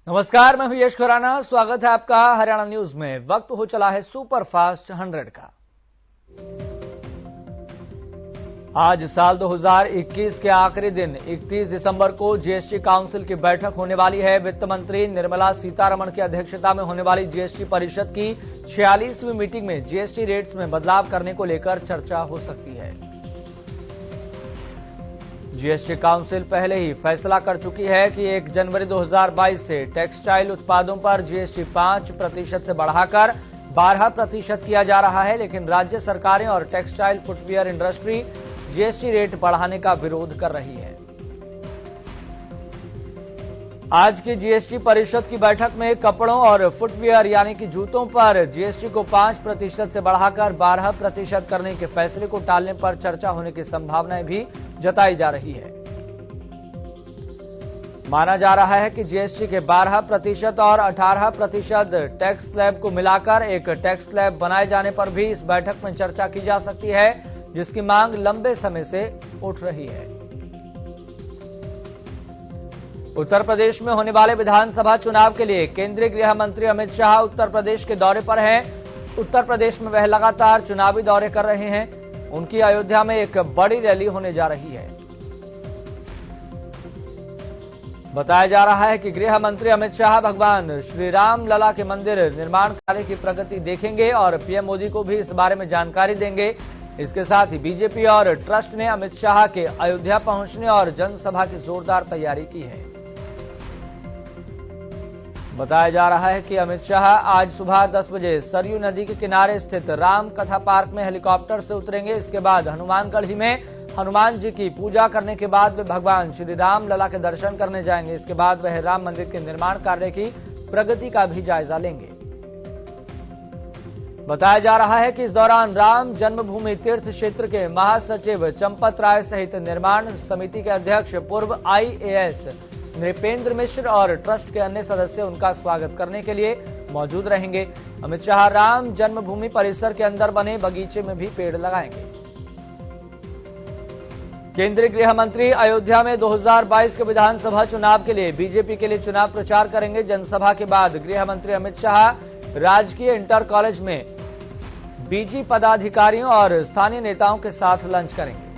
नमस्कार, मैं हूं यश खुराना। स्वागत है आपका हरियाणा न्यूज में। वक्त हो चला है सुपर फास्ट 100 का। आज साल 2021 के आखिरी दिन 31 दिसंबर को जीएसटी काउंसिल की बैठक होने वाली है। वित्त मंत्री निर्मला सीतारमण की अध्यक्षता में होने वाली जीएसटी परिषद की 46वीं मीटिंग में जीएसटी रेट्स में बदलाव करने को लेकर चर्चा हो सकती है। जीएसटी काउंसिल पहले ही फैसला कर चुकी है कि 1 जनवरी 2022 से टेक्सटाइल उत्पादों पर जीएसटी 5% से बढ़ाकर 12% किया जा रहा है, लेकिन राज्य सरकारें और textile footwear industry GST rate बढ़ाने का विरोध कर रही है। आज की जीएसटी परिषद की बैठक में कपड़ों और फुटवियर यानी कि जूतों पर जीएसटी को 5% से बढ़ाकर 12% करने के फैसले को टालने पर चर्चा होने की संभावनाएं भी जताई जा रही है। माना जा रहा है कि जीएसटी के 12% और 18% टैक्स स्लैब को मिलाकर एक टैक्स स्लैब बनाए जाने पर भी इस बैठक में चर्चा की जा सकती है, जिसकी मांग लंबे समय से उठ रही है। उत्तर प्रदेश में होने वाले विधानसभा चुनाव के लिए केंद्रीय गृह मंत्री अमित शाह उत्तर प्रदेश के दौरे पर हैं। उत्तर प्रदेश में वह लगातार चुनावी दौरे कर रहे हैं। उनकी अयोध्या में एक बड़ी रैली होने जा रही है। बताया जा रहा है कि गृह मंत्री अमित शाह भगवान श्री राम लला के मंदिर निर्माण कार्य की प्रगति देखेंगे और पीएम मोदी को भी इस बारे में जानकारी देंगे। इसके साथ ही बीजेपी और ट्रस्ट ने अमित शाह के अयोध्या पहुंचने और जनसभा की जोरदार तैयारी की है। बताया जा रहा है कि अमित शाह आज सुबह 10 बजे सरयू नदी के किनारे स्थित राम कथा पार्क में हेलीकॉप्टर से उतरेंगे। इसके बाद हनुमानगढ़ी में हनुमान जी की पूजा करने के बाद वे भगवान श्री राम लला के दर्शन करने जाएंगे। इसके बाद वह राम मंदिर के निर्माण कार्य की प्रगति का भी जायजा लेंगे। बताया जा रहा है कि इस दौरान राम जन्मभूमि तीर्थ क्षेत्र के महासचिव चंपत राय सहित निर्माण समिति के अध्यक्ष पूर्व आईएएस नृपेंद्र मिश्र और ट्रस्ट के अन्य सदस्य उनका स्वागत करने के लिए मौजूद रहेंगे। अमित शाह राम जन्मभूमि परिसर के अंदर बने बगीचे में भी पेड़ लगाएंगे। केंद्रीय गृह मंत्री अयोध्या में 2022 के विधानसभा चुनाव के लिए बीजेपी के लिए चुनाव प्रचार करेंगे। जनसभा के बाद गृह मंत्री अमित शाह राजकीय इंटर कॉलेज में बीजी पदाधिकारियों और स्थानीय नेताओं के साथ लंच करेंगे।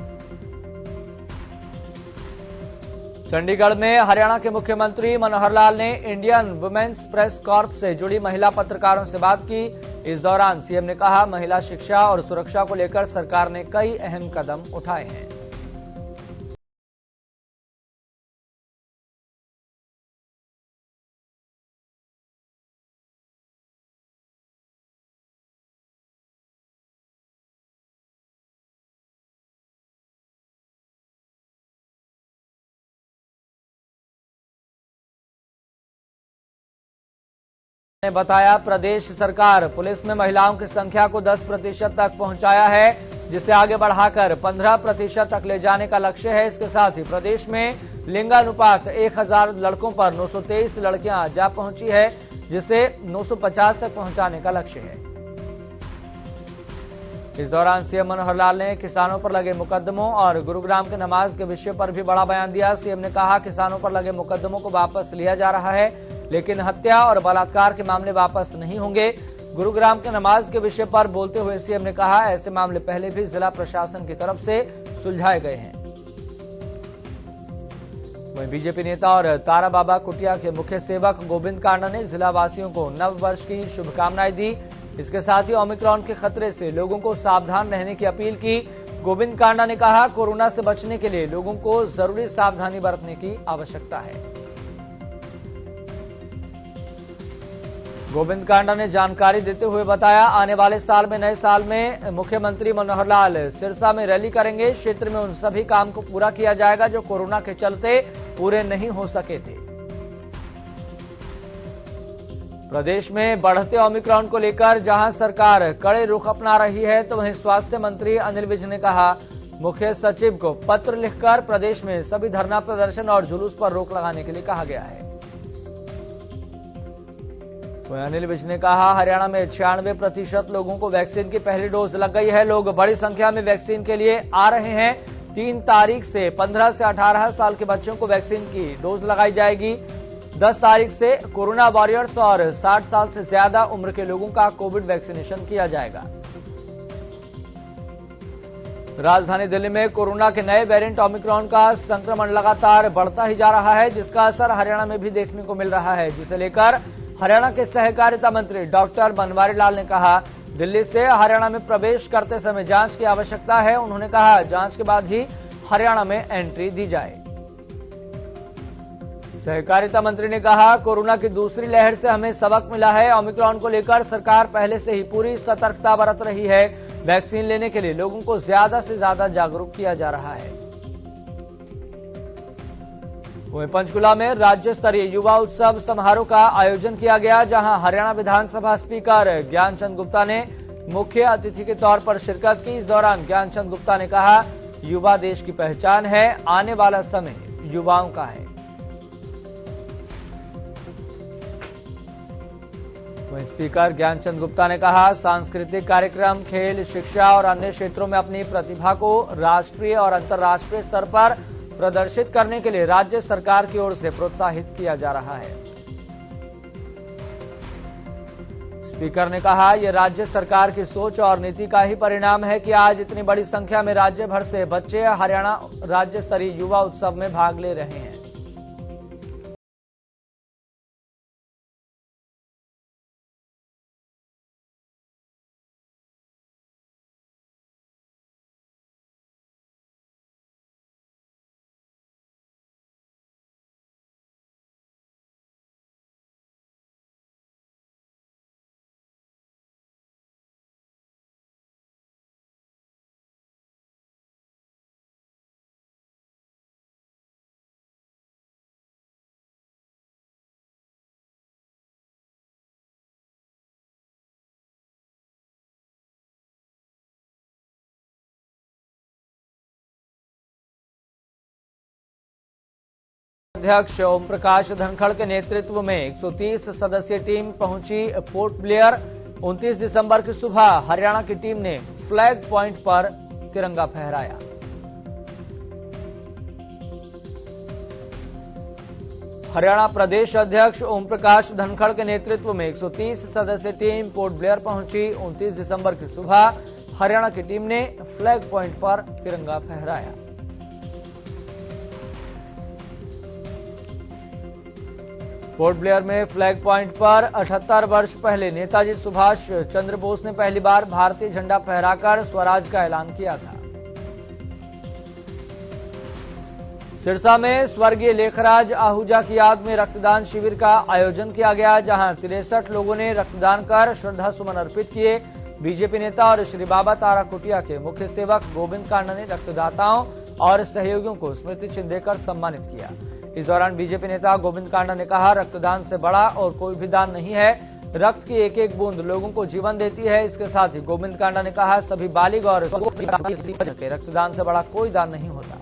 चंडीगढ़ में हरियाणा के मुख्यमंत्री मनोहर लाल ने इंडियन वुमेन्स प्रेस कॉर्प से जुड़ी महिला पत्रकारों से बात की। इस दौरान सीएम ने कहा, महिला शिक्षा और सुरक्षा को लेकर सरकार ने कई अहम कदम उठाए हैं। ने बताया, प्रदेश सरकार पुलिस में महिलाओं की संख्या को 10% तक पहुंचाया है, जिसे आगे बढ़ाकर 15% तक ले जाने का लक्ष्य है। इसके साथ ही प्रदेश में लिंगानुपात 1000 लड़कों पर 923 लड़कियां जा पहुंची है, जिसे 950 तक पहुंचाने का लक्ष्य है। इस दौरान सीएम मनोहर लाल ने किसानों पर लगे मुकदमों और गुरुग्राम के नमाज के विषय पर भी बड़ा बयान दिया। सीएम ने कहा, किसानों पर लगे मुकदमों को वापस लिया जा रहा है, लेकिन हत्या और बलात्कार के मामले वापस नहीं होंगे। गुरुग्राम के नमाज के विषय पर बोलते हुए सीएम ने कहा, ऐसे मामले पहले भी जिला प्रशासन की तरफ से सुलझाए गए हैं। वहीं बीजेपी नेता और तारा बाबा कुटिया के मुख्य सेवक गोविंद कांडा ने जिला वासियों को नव वर्ष की शुभकामनाएं दी। इसके साथ ही ओमिक्रॉन के खतरे से लोगों को सावधान रहने की अपील की। गोविंद कांडा ने कहा, कोरोना से बचने के लिए लोगों को जरूरी सावधानी बरतने की आवश्यकता है। गोविंद कांडा ने जानकारी देते हुए बताया, आने वाले साल में नए साल में मुख्यमंत्री मनोहर लाल सिरसा में रैली करेंगे। क्षेत्र में उन सभी काम को पूरा किया जाएगा जो कोरोना के चलते पूरे नहीं हो सके थे। प्रदेश में बढ़ते ओमिक्रॉन को लेकर जहां सरकार कड़े रुख अपना रही है, तो वहीं स्वास्थ्य मंत्री अनिल विज ने कहा, मुख्य सचिव को पत्र लिखकर प्रदेश में सभी धरना प्रदर्शन और जुलूस पर रोक लगाने के लिए कहा गया है। अनिल विज ने कहा, हरियाणा में 96% लोगों को वैक्सीन की पहली डोज लग गई है। लोग बड़ी संख्या में वैक्सीन के लिए आ रहे हैं। 3 तारीख से 15 से 18 साल के बच्चों को वैक्सीन की डोज लगाई जाएगी। 10 तारीख से कोरोना वॉरियर्स और 60 साल से ज्यादा उम्र के लोगों का कोविड वैक्सीनेशन किया जाएगा। राजधानी दिल्ली में कोरोना के नए वेरिएंट ओमिक्रॉन का संक्रमण लगातार बढ़ता ही जा रहा है, जिसका असर हरियाणा में भी देखने को मिल रहा है, जिसे लेकर हरियाणा के सहकारिता मंत्री डॉक्टर बनवारी लाल ने कहा, दिल्ली से हरियाणा में प्रवेश करते समय जांच की आवश्यकता है। उन्होंने कहा, जांच के बाद ही हरियाणा में एंट्री दी जाए। सहकारिता मंत्री ने कहा, कोरोना की दूसरी लहर से हमें सबक मिला है। ओमिक्रॉन को लेकर सरकार पहले से ही पूरी सतर्कता बरत रही है। वैक्सीन लेने के लिए लोगों को ज्यादा से ज्यादा जागरूक किया जा रहा है। वहीं पंचकुला में राज्य स्तरीय युवा उत्सव समारोह का आयोजन किया गया, जहां हरियाणा विधानसभा स्पीकर ज्ञानचंद गुप्ता ने मुख्य अतिथि के तौर पर शिरकत की। इस दौरान ज्ञानचंद गुप्ता ने कहा, युवा देश की पहचान है, आने वाला समय युवाओं का है। वहीं स्पीकर ज्ञानचंद गुप्ता ने कहा, सांस्कृतिक कार्यक्रम, खेल, शिक्षा और अन्य क्षेत्रों में अपनी प्रतिभा को राष्ट्रीय और अंतर्राष्ट्रीय स्तर पर प्रदर्शित करने के लिए राज्य सरकार की ओर से प्रोत्साहित किया जा रहा है। स्पीकर ने कहा, यह राज्य सरकार की सोच और नीति का ही परिणाम है कि आज इतनी बड़ी संख्या में राज्य भर से बच्चे हरियाणा राज्य स्तरीय युवा उत्सव में भाग ले रहे हैं। अध्यक्ष ओम प्रकाश धनखड़ के नेतृत्व में 130 सदस्यीय टीम पहुंची पोर्ट ब्लेयर। 29 दिसंबर की सुबह हरियाणा की टीम ने फ्लैग पॉइंट पर तिरंगा फहराया। हरियाणा प्रदेश अध्यक्ष ओम प्रकाश धनखड़ के नेतृत्व में 130 सदस्यीय टीम पोर्ट ब्लेयर पहुंची। 29 दिसंबर की सुबह हरियाणा की टीम ने फ्लैग पॉइंट पर तिरंगा फहराया। पोर्ट ब्लेयर में फ्लैग पॉइंट पर 78 वर्ष पहले नेताजी सुभाष चंद्र बोस ने पहली बार भारतीय झंडा फहराकर स्वराज का ऐलान किया था। सिरसा में स्वर्गीय लेखराज आहूजा की याद में रक्तदान शिविर का आयोजन किया गया, जहां 63 लोगों ने रक्तदान कर श्रद्धा सुमन अर्पित किए। बीजेपी नेता और श्री बाबा तारा कुटिया के मुख्य सेवक गोविंद कांडा ने रक्तदाताओं और सहयोगियों को स्मृति चिन्ह देकर सम्मानित किया। इस दौरान बीजेपी नेता गोविंद कांडा ने कहा, रक्तदान से बड़ा और कोई भी दान नहीं है। रक्त की एक एक बूंद लोगों को जीवन देती है। इसके साथ ही गोविंद कांडा ने कहा, सभी बालिग और रक्तदान से बड़ा कोई दान नहीं होता।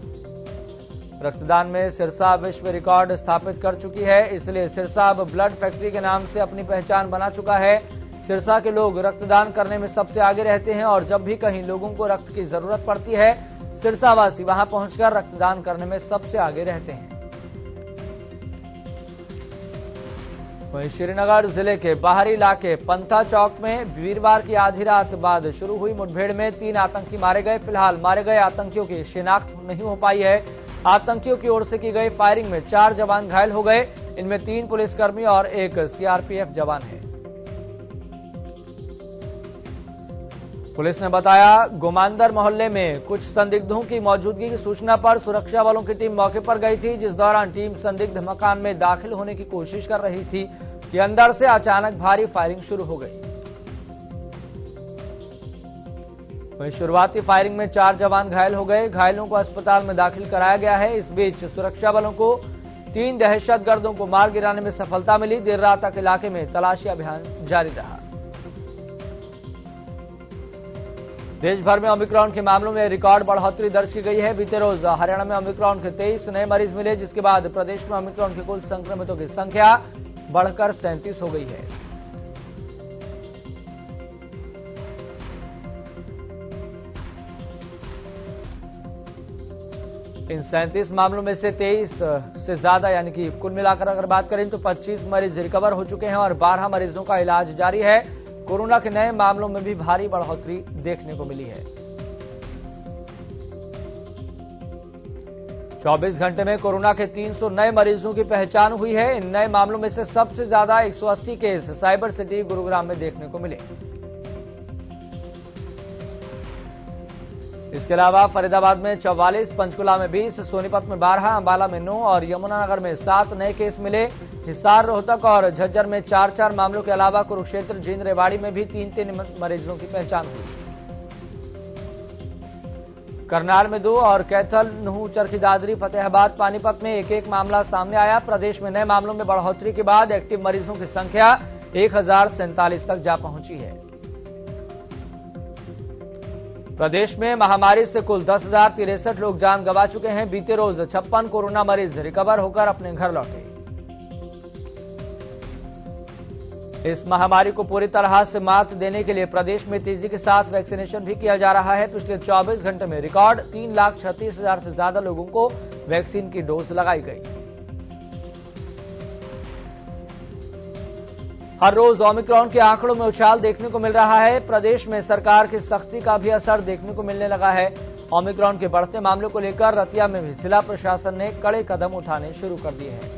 रक्तदान में सिरसा विश्व रिकॉर्ड स्थापित कर चुकी है, इसलिए सिरसा अब ब्लड फैक्ट्री के नाम से अपनी पहचान बना चुका है। सिरसा के लोग रक्तदान करने में सबसे आगे रहते हैं और जब भी कहीं लोगों को रक्त की जरूरत पड़ती है, सिरसावासी वहां पहुंचकर रक्तदान करने में सबसे आगे रहते हैं। वहीं श्रीनगर जिले के बाहरी इलाके पंथा चौक में वीरवार की आधी रात बाद शुरू हुई मुठभेड़ में 3 आतंकी मारे गए। फिलहाल मारे गए आतंकियों की शिनाख्त नहीं हो पाई है। आतंकियों की ओर से की गई फायरिंग में 4 जवान घायल हो गए। इनमें 3 पुलिसकर्मी और 1 सीआरपीएफ जवान है। पुलिस ने बताया, गोमांदर मोहल्ले में कुछ संदिग्धों की मौजूदगी की सूचना पर सुरक्षा बलों की टीम मौके पर गई थी, जिस दौरान टीम संदिग्ध मकान में दाखिल होने की कोशिश कर रही थी कि अंदर से अचानक भारी फायरिंग शुरू हो गई। वहीं शुरुआती फायरिंग में 4 जवान घायल हो गए। घायलों को अस्पताल में दाखिल कराया गया है। इस बीच सुरक्षा बलों को 3 दहशतगर्दों को मार गिराने में सफलता मिली। देर रात तक इलाके में तलाशी अभियान जारी रहा। देश भर में ओमिक्रॉन के मामलों में रिकॉर्ड बढ़ोतरी दर्ज की गई है। बीते रोज हरियाणा में ओमिक्रॉन के 23 नए मरीज मिले, जिसके बाद प्रदेश में ओमिक्रॉन के कुल संक्रमितों की संख्या बढ़कर 37 हो गई है। इन 37 मामलों में से 23 से ज्यादा यानी कि कुल मिलाकर अगर बात करें तो 25 मरीज रिकवर हो चुके हैं और 12 मरीजों का इलाज जारी है। कोरोना के नए मामलों में भी भारी बढ़ोतरी देखने को मिली है। 24 घंटे में कोरोना के 300 नए मरीजों की पहचान हुई है। इन नए मामलों में से सबसे ज्यादा 180 केस साइबर सिटी गुरुग्राम में देखने को मिले। इसके अलावा फरीदाबाद में 44, पंचकुला में 20, सोनीपत में 12, अंबाला में 9 और यमुनानगर में 7 नए केस मिले। हिसार, रोहतक और झज्जर में 4-4 मामलों के अलावा कुरुक्षेत्र, जींद, रेवाड़ी में भी 3-3 मरीजों की पहचान हुई। करनाल में 2 और कैथल, नुहू, चरखी दादरी, फतेहाबाद, पानीपत में 1-1 मामला सामने आया। प्रदेश में नए मामलों में बढ़ोतरी के बाद एक्टिव मरीजों की संख्या 1047 तक जा पहुंची है। प्रदेश में महामारी से कुल 10,063 लोग जान गंवा चुके हैं। बीते रोज 56 कोरोना मरीज रिकवर होकर अपने घर लौटे। इस महामारी को पूरी तरह से मात देने के लिए प्रदेश में तेजी के साथ वैक्सीनेशन भी किया जा रहा है। पिछले 24 घंटे में रिकॉर्ड 3,36,000 से ज्यादा लोगों को वैक्सीन की डोज लगाई गई। हर रोज ओमिक्रॉन के आंकड़ों में उछाल देखने को मिल रहा है। प्रदेश में सरकार की सख्ती का भी असर देखने को मिलने लगा है। ओमिक्रॉन के बढ़ते मामलों को लेकर रतिया में भी जिला प्रशासन ने कड़े कदम उठाने शुरू कर दिए हैं।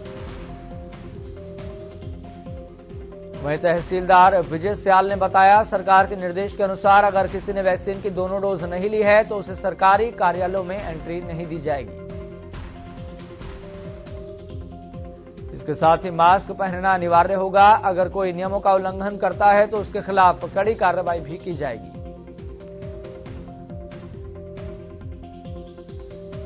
वहीं तहसीलदार विजय सियाल ने बताया, सरकार के निर्देश के अनुसार अगर किसी ने वैक्सीन की दोनों डोज नहीं ली है तो उसे सरकारी कार्यालयों में एंट्री नहीं दी जाएगी। इसके साथ ही मास्क पहनना अनिवार्य होगा। अगर कोई नियमों का उल्लंघन करता है तो उसके खिलाफ कड़ी कार्रवाई भी की जाएगी।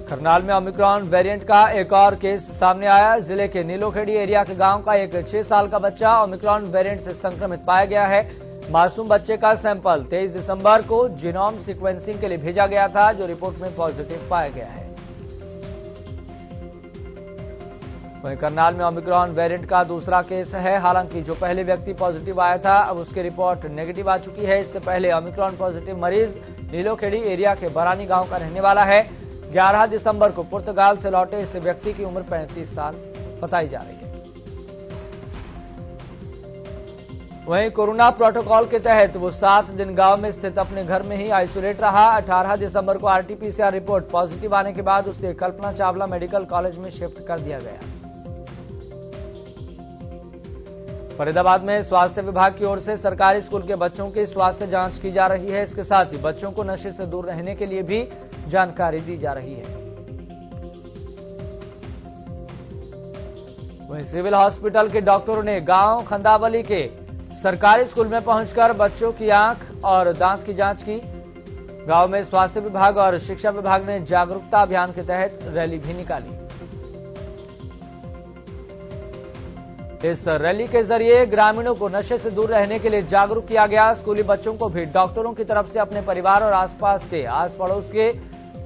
करनाल में ओमिक्रॉन वेरिएंट का एक और केस सामने आया। जिले के नीलोखेड़ी एरिया के गांव का एक 6 साल का बच्चा ओमिक्रॉन वेरिएंट से संक्रमित पाया गया है। मासूम बच्चे का सैंपल 23 दिसंबर को जीनोम सीक्वेंसिंग के लिए भेजा गया था, जो रिपोर्ट में पॉजिटिव पाया गया है। वहीं करनाल में ओमिक्रॉन वेरिएंट का दूसरा केस है। हालांकि जो पहले व्यक्ति पॉजिटिव आया था, अब उसकी रिपोर्ट नेगेटिव आ चुकी है। इससे पहले ओमिक्रॉन पॉजिटिव मरीज नीलोखेड़ी एरिया के बरानी गांव का रहने वाला है। 11 दिसंबर को पुर्तगाल से लौटे इस व्यक्ति की उम्र 35 साल बताई जा रही है। वहीं कोरोना प्रोटोकॉल के तहत वो 7 दिन गांव में स्थित अपने घर में ही आइसोलेट रहा। 18 दिसंबर को आरटीपीसीआर रिपोर्ट पॉजिटिव आने के बाद उसे कल्पना चावला मेडिकल कॉलेज में शिफ्ट कर दिया गया। फरीदाबाद में स्वास्थ्य विभाग की ओर से सरकारी स्कूल के बच्चों की स्वास्थ्य जांच की जा रही है। इसके साथ ही बच्चों को नशे से दूर रहने के लिए भी जानकारी दी जा रही है। वहीं सिविल हॉस्पिटल के डॉक्टरों ने गांव खंदावली के सरकारी स्कूल में पहुंचकर बच्चों की आंख और दांत की जांच की। गांव में स्वास्थ्य विभाग और शिक्षा विभाग ने जागरूकता अभियान के तहत रैली भी निकाली। इस रैली के जरिए ग्रामीणों को नशे से दूर रहने के लिए जागरूक किया गया। स्कूली बच्चों को भी डॉक्टरों की तरफ से अपने परिवार और आसपास के आस पड़ोस के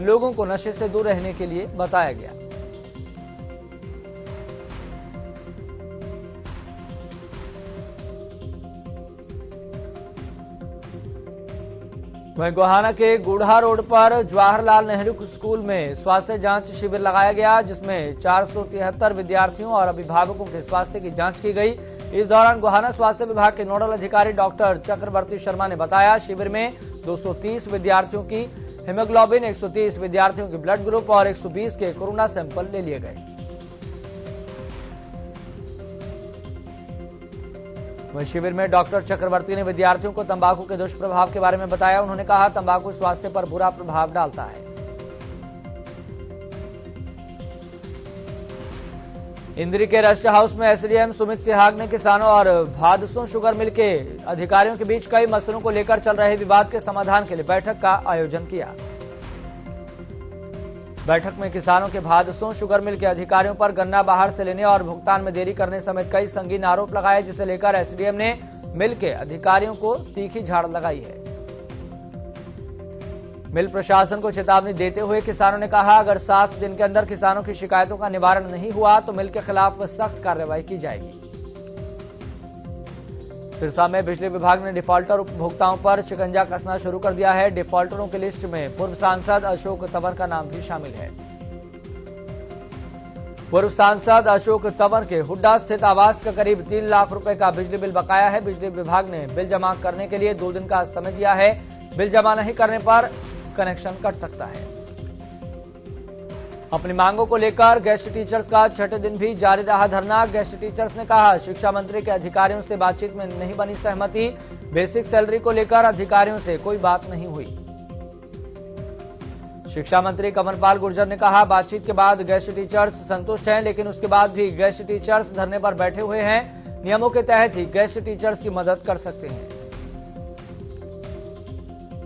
लोगों को नशे से दूर रहने के लिए बताया गया। वहीं गोहाना के गुढ़ा रोड पर जवाहरलाल नेहरू स्कूल में स्वास्थ्य जांच शिविर लगाया गया, जिसमें 473 विद्यार्थियों और अभिभावकों के स्वास्थ्य की जांच की गई। इस दौरान गोहाना स्वास्थ्य विभाग के नोडल अधिकारी डॉक्टर चक्रवर्ती शर्मा ने बताया, शिविर में 230 विद्यार्थियों की हीमोग्लोबिन, 130 विद्यार्थियों की ब्लड ग्रुप और 120 के कोरोना सैंपल ले लिए गए। वहीं शिविर में डॉक्टर चक्रवर्ती ने विद्यार्थियों को तंबाकू के दुष्प्रभाव के बारे में बताया। उन्होंने कहा, तंबाकू स्वास्थ्य पर बुरा प्रभाव डालता है। इंद्री के रेस्ट हाउस में एसडीएम सुमित सिहाग ने किसानों और भादसों शुगर मिल के अधिकारियों के बीच कई मसलों को लेकर चल रहे विवाद के समाधान के लिए बैठक का आयोजन किया। बैठक में किसानों के भादसों शुगर मिल के अधिकारियों पर गन्ना बाहर से लेने और भुगतान में देरी करने समेत कई संगीन आरोप लगाए, जिसे लेकर एसडीएम ने मिल के अधिकारियों को तीखी झाड़ लगाई है। मिल प्रशासन को चेतावनी देते हुए किसानों ने कहा, अगर 7 दिन के अंदर किसानों की शिकायतों का निवारण नहीं हुआ तो मिल के खिलाफ सख्त कार्रवाई की जाएगी। सिरसा में बिजली विभाग ने डिफॉल्टर उपभोक्ताओं पर शिकंजा कसना शुरू कर दिया है। डिफॉल्टरों की लिस्ट में पूर्व सांसद अशोक तंवर का नाम भी शामिल है। पूर्व सांसद अशोक तंवर के हुड्डा स्थित आवास का करीब 3 लाख रुपए का बिजली बिल बकाया है। बिजली विभाग ने बिल जमा करने के लिए 2 दिन का समय दिया है। बिल जमा नहीं करने पर कनेक्शन कट सकता है। अपनी मांगों को लेकर गेस्ट टीचर्स का छठे दिन भी जारी रहा धरना। गेस्ट टीचर्स ने कहा, शिक्षा मंत्री के अधिकारियों से बातचीत में नहीं बनी सहमति। बेसिक सैलरी को लेकर अधिकारियों से कोई बात नहीं हुई। शिक्षा मंत्री कमलपाल गुर्जर ने कहा, बातचीत के बाद गेस्ट टीचर्स संतुष्ट हैं, लेकिन उसके बाद भी गेस्ट टीचर्स धरने पर बैठे हुए हैं। नियमों के तहत ही गेस्ट टीचर्स की मदद कर सकते हैं।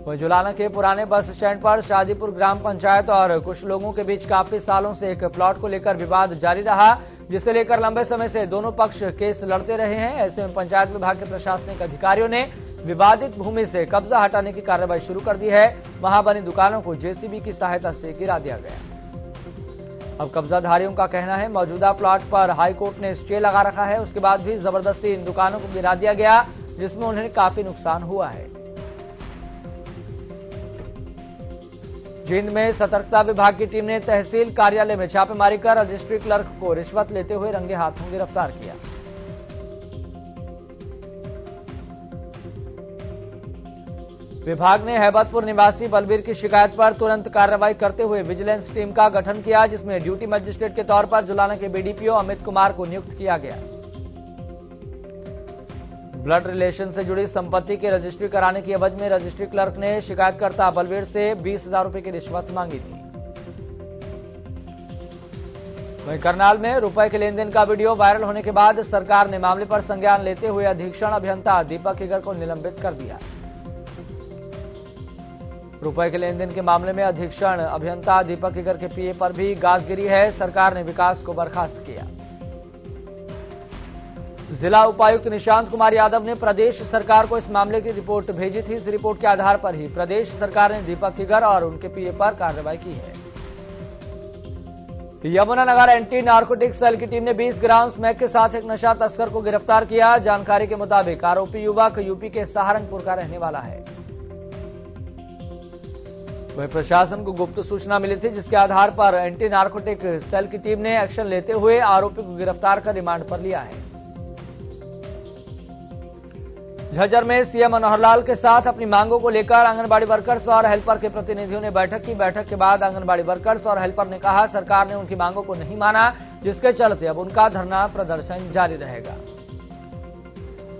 वहीं जुलाना के पुराने बस स्टैंड पर शादीपुर ग्राम पंचायत और कुछ लोगों के बीच काफी सालों से एक प्लॉट को लेकर विवाद जारी रहा, जिसे लेकर लंबे समय से दोनों पक्ष केस लड़ते रहे हैं। ऐसे में पंचायत विभाग के प्रशासनिक अधिकारियों ने विवादित भूमि से कब्जा हटाने की कार्रवाई शुरू कर दी है। वहां बनी दुकानों को जेसीबी की सहायता से गिरा दिया गया। अब कब्जाधारियों का कहना है, मौजूदा प्लॉट पर हाईकोर्ट ने स्टे लगा रखा है, उसके बाद भी जबरदस्ती इन दुकानों को गिरा दिया गया, जिसमें उन्हें काफी नुकसान हुआ है। जींद में सतर्कता विभाग की टीम ने तहसील कार्यालय में छापेमारी कर रजिस्ट्री क्लर्क को रिश्वत लेते हुए रंगे हाथों गिरफ्तार किया। विभाग ने हैबतपुर निवासी बलबीर की शिकायत पर तुरंत कार्रवाई करते हुए विजिलेंस टीम का गठन किया, जिसमें ड्यूटी मजिस्ट्रेट के तौर पर जुलाना के बीडीपीओ अमित कुमार को नियुक्त किया गया। ब्लड रिलेशन से जुड़ी संपत्ति की रजिस्ट्री कराने की एवज में रजिस्ट्री क्लर्क ने शिकायतकर्ता बलबीर से 20,000 रुपए की रिश्वत मांगी थी। वहीं करनाल में रुपए के लेन देन का वीडियो वायरल होने के बाद सरकार ने मामले पर संज्ञान लेते हुए अधीक्षण अभियंता दीपक हिगर को निलंबित कर दिया। रुपए के लेन देन के मामले में अधीक्षण अभियंता दीपक हिगर के पीए पर भी गाज गिरी है। सरकार ने विकास को बर्खास्त किया। जिला उपायुक्त निशांत कुमार यादव ने प्रदेश सरकार को इस मामले की रिपोर्ट भेजी थी। इस रिपोर्ट के आधार पर ही प्रदेश सरकार ने दीपक हिगर और उनके पीए पर कार्रवाई की है। यमुनानगर एंटी नार्कोटिक्स सेल की टीम ने 20 ग्राम स्मैक के साथ एक नशा तस्कर को गिरफ्तार किया। जानकारी के मुताबिक आरोपी युवक यूपी के सहारनपुर का रहने वाला है। वहीं प्रशासन को गुप्त सूचना मिली थी, जिसके आधार पर एंटी नार्कोटिक सेल की टीम ने एक्शन लेते हुए आरोपी को गिरफ्तार कर रिमांड पर लिया है। झज्जर में सीएम मनोहर लाल के साथ अपनी मांगों को लेकर आंगनबाड़ी वर्कर्स और हेल्पर के प्रतिनिधियों ने बैठक की। बैठक के बाद आंगनबाड़ी वर्कर्स और हेल्पर ने कहा, सरकार ने उनकी मांगों को नहीं माना, जिसके चलते अब उनका धरना प्रदर्शन जारी रहेगा।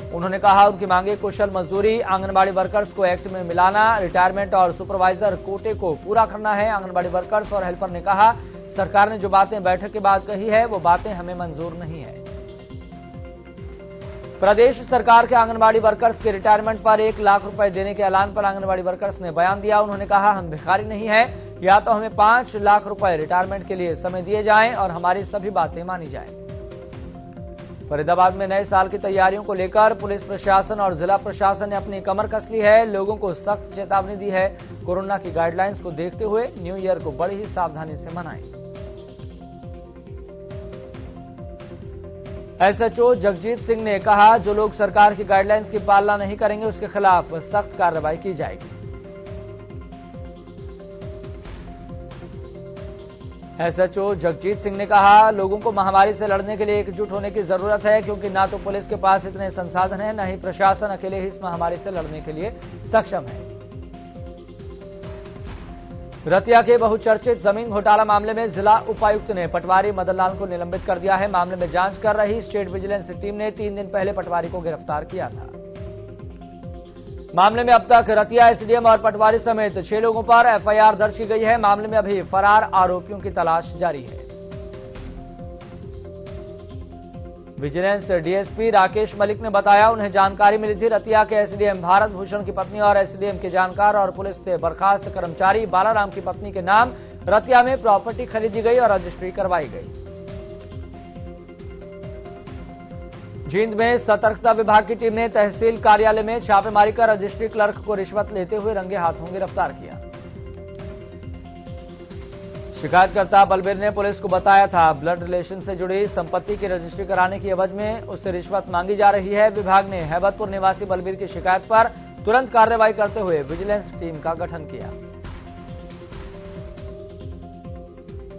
उन्होंने कहा, उनकी मांगे कुशल मजदूरी, आंगनबाड़ी वर्कर्स को एक्ट में मिलाना, रिटायरमेंट और सुपरवाइजर कोटे को पूरा करना है। आंगनबाड़ी वर्कर्स और हेल्पर ने कहा, सरकार ने जो बातें बैठक के बाद कही है, वो बातें हमें मंजूर नहीं है। प्रदेश सरकार के आंगनबाड़ी वर्कर्स के रिटायरमेंट पर 1 लाख रुपए देने के ऐलान पर आंगनबाड़ी वर्कर्स ने बयान दिया। उन्होंने कहा, हम भिखारी नहीं है, या तो हमें 5 लाख रुपए रिटायरमेंट के लिए समय दिए जाएं और हमारी सभी बातें मानी जाएं। फरीदाबाद में नए साल की तैयारियों को लेकर पुलिस प्रशासन और जिला प्रशासन ने अपनी कमर कस ली है। लोगों को सख्त चेतावनी दी है। कोरोना की गाइडलाइंस को देखते हुए न्यू ईयर को बड़ी ही सावधानी से मनाएं। एसएचओ जगजीत सिंह ने कहा, जो लोग सरकार की गाइडलाइंस की पालना नहीं करेंगे, उसके खिलाफ सख्त कार्रवाई की जाएगी। एसएचओ जगजीत सिंह ने कहा, लोगों को महामारी से लड़ने के लिए एकजुट होने की जरूरत है, क्योंकि ना तो पुलिस के पास इतने संसाधन हैं, न ही प्रशासन अकेले ही इस महामारी से लड़ने के लिए सक्षम है। रतिया के बहुचर्चित जमीन घोटाला मामले में जिला उपायुक्त ने पटवारी मदन लाल को निलंबित कर दिया है। मामले में जांच कर रही स्टेट विजिलेंस टीम ने 3 दिन पहले पटवारी को गिरफ्तार किया था। मामले में अब तक रतिया एसडीएम और पटवारी समेत 6 लोगों पर एफआईआर दर्ज की गई है। मामले में अभी फरार आरोपियों की तलाश जारी है। विजिलेंस डीएसपी राकेश मलिक ने बताया, उन्हें जानकारी मिली थी रतिया के एसडीएम भारत भूषण की पत्नी और एसडीएम के जानकार और पुलिस से बर्खास्त कर्मचारी बालाराम की पत्नी के नाम रतिया में प्रॉपर्टी खरीदी गई और रजिस्ट्री करवाई गई। जींद में सतर्कता विभाग की टीम ने तहसील कार्यालय में छापेमारी कर रजिस्ट्री क्लर्क को रिश्वत लेते हुए रंगे हाथों गिरफ्तार किया। शिकायतकर्ता बलबीर ने पुलिस को बताया था, ब्लड रिलेशन से जुड़ी संपत्ति की रजिस्ट्री कराने की एवज में उससे रिश्वत मांगी जा रही है। विभाग ने हैबतपुर निवासी बलबीर की शिकायत पर तुरंत कार्रवाई करते हुए विजिलेंस टीम का गठन किया।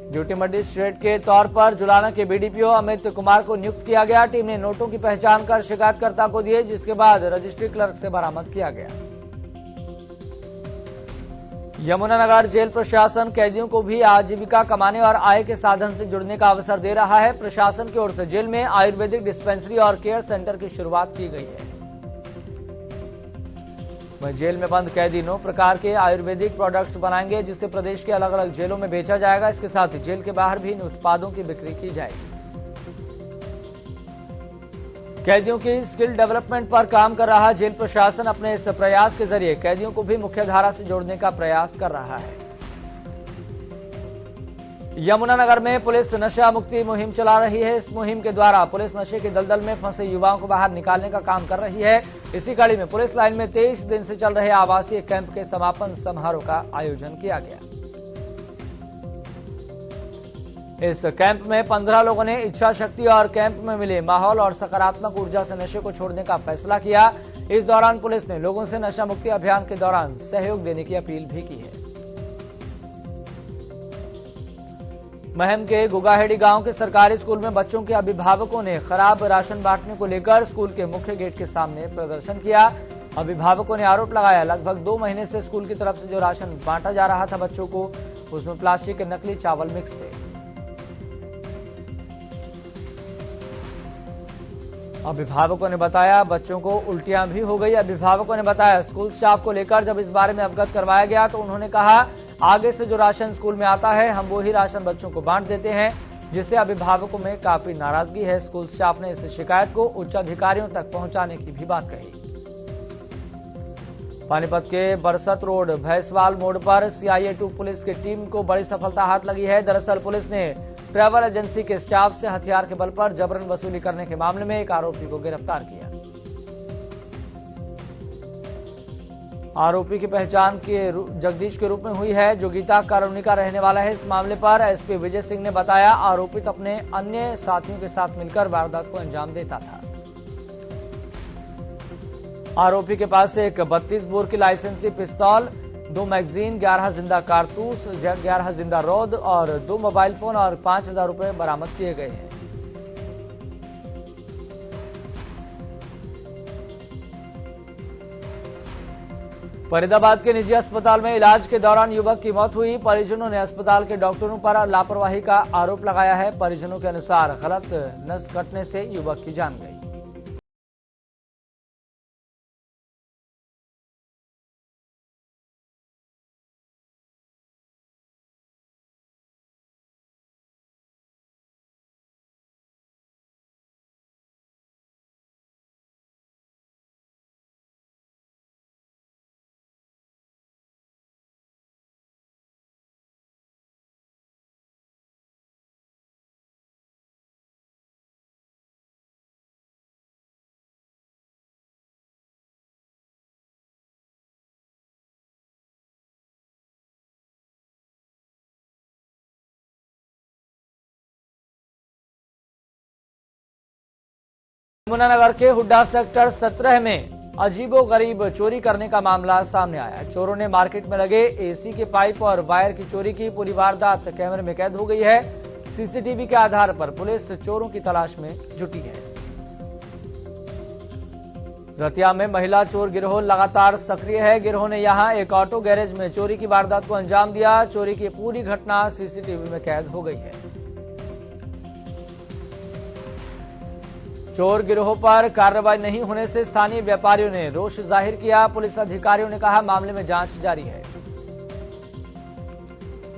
ड्यूटी मजिस्ट्रेट के तौर पर जुलाना के बीडीपीओ अमित कुमार को नियुक्त किया गया। टीम ने नोटों की पहचान कर शिकायतकर्ता को दिए, जिसके बाद रजिस्ट्री क्लर्क से बरामद किया गया। यमुनानगर जेल प्रशासन कैदियों को भी आजीविका कमाने और आय के साधन से जुड़ने का अवसर दे रहा है। प्रशासन की ओर से जेल में आयुर्वेदिक डिस्पेंसरी और केयर सेंटर की शुरुआत की गई है। वहीं जेल में बंद कैदी 9 प्रकार के आयुर्वेदिक प्रोडक्ट्स बनाएंगे, जिसे प्रदेश के अलग अलग जेलों में बेचा जाएगा। इसके साथ ही जेल के बाहर भी इन उत्पादों की बिक्री की जाएगी। कैदियों की स्किल डेवलपमेंट पर काम कर रहा जेल प्रशासन अपने इस प्रयास के जरिए कैदियों को भी मुख्यधारा से जोड़ने का प्रयास कर रहा है। यमुनानगर में पुलिस नशा मुक्ति मुहिम चला रही है। इस मुहिम के द्वारा पुलिस नशे के दलदल में फंसे युवाओं को बाहर निकालने का काम कर रही है। इसी कड़ी में पुलिस लाइन में 23 दिन से चल रहे आवासीय कैंप के समापन समारोह का आयोजन किया गया। इस कैंप में 15 लोगों ने इच्छा शक्ति और कैंप में मिले माहौल और सकारात्मक ऊर्जा से नशे को छोड़ने का फैसला किया। इस दौरान पुलिस ने लोगों से नशा मुक्ति अभियान के दौरान सहयोग देने की अपील भी की है। महम के गुगाहेड़ी गांव के सरकारी स्कूल में बच्चों के अभिभावकों ने खराब राशन बांटने को लेकर स्कूल के मुख्य गेट के सामने प्रदर्शन किया। अभिभावकों ने आरोप लगाया, लगभग 2 महीने से स्कूल की तरफ से जो राशन बांटा जा रहा था बच्चों को, उसमें प्लास्टिक के नकली चावल मिक्स थे। अभिभावकों ने बताया बच्चों को उल्टियां भी हो गई। अभिभावकों ने बताया स्कूल स्टाफ को लेकर जब इस बारे में अवगत करवाया गया तो उन्होंने कहा आगे से जो राशन स्कूल में आता है हम वो ही राशन बच्चों को बांट देते हैं, जिससे अभिभावकों में काफी नाराजगी है। स्कूल स्टाफ ने इस शिकायत को उच्च अधिकारियों तक पहुंचाने की भी बात कही। पानीपत के बरसत रोड भैंसवाल मोड़ पर CIA2 पुलिस की टीम को बड़ी सफलता हाथ लगी है। दरअसल पुलिस ने ट्रैवल एजेंसी के स्टाफ से हथियार के बल पर जबरन वसूली करने के मामले में एक आरोपी को गिरफ्तार किया। आरोपी की पहचान के जगदीश के रूप में हुई है, जो गीता कॉलोनी का रहने वाला है। इस मामले पर एसपी विजय सिंह ने बताया आरोपित अपने अन्य साथियों के साथ मिलकर वारदात को अंजाम देता था। आरोपी के पास से एक 32 बोर की लाइसेंसी पिस्तौल, 2 मैगजीन, 11 जिंदा कारतूस, 11 जिंदा रौद और 2 मोबाइल फोन और 5,000 रुपए बरामद किए गए हैं। फरीदाबाद के निजी अस्पताल में इलाज के दौरान युवक की मौत हुई। परिजनों ने अस्पताल के डॉक्टरों पर लापरवाही का आरोप लगाया है। परिजनों के अनुसार गलत नस कटने से युवक की जान गई। यमुनानगर के हुड्डा सेक्टर 17 में अजीबोगरीब चोरी करने का मामला सामने आया। चोरों ने मार्केट में लगे एसी के पाइप और वायर की चोरी की। पूरी वारदात कैमरे में कैद हो गई है। सीसीटीवी के आधार पर पुलिस चोरों की तलाश में जुटी है। रतिया में महिला चोर गिरोह लगातार सक्रिय है। गिरोह ने यहां एक ऑटो गैरेज में चोरी की वारदात को अंजाम दिया। चोरी की पूरी घटना सीसीटीवी में कैद हो गई है। चोर गिरोह पर कार्रवाई नहीं होने से स्थानीय व्यापारियों ने रोष जाहिर किया। पुलिस अधिकारियों ने कहा मामले में जांच जारी है।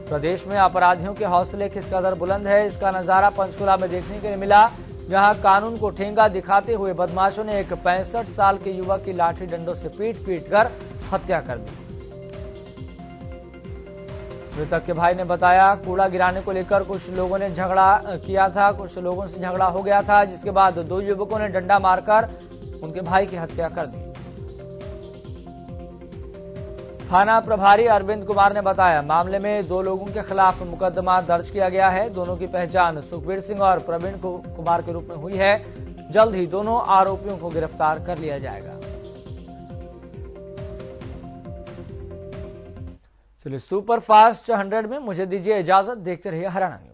प्रदेश में अपराधियों के हौसले किस कदर बुलंद है, इसका नजारा पंचकुला में देखने के लिए मिला, जहां कानून को ठेंगा दिखाते हुए बदमाशों ने एक 65 साल के युवक की लाठी डंडों से पीट कर हत्या कर दी। मृतक के भाई ने बताया कूड़ा गिराने को लेकर कुछ लोगों ने झगड़ा किया था, कुछ लोगों से झगड़ा हो गया था, जिसके बाद 2 युवकों ने डंडा मारकर उनके भाई की हत्या कर दी। थाना प्रभारी अरविंद कुमार ने बताया मामले में 2 लोगों के खिलाफ मुकदमा दर्ज किया गया है। दोनों की पहचान सुखबीर सिंह और प्रवीण कुमार के रूप में हुई है। जल्द ही दोनों आरोपियों को गिरफ्तार कर लिया जाएगा। चलिए सुपर फास्ट 100 में मुझे दीजिए इजाजत। देखते रहिए हरियाणा न्यूज।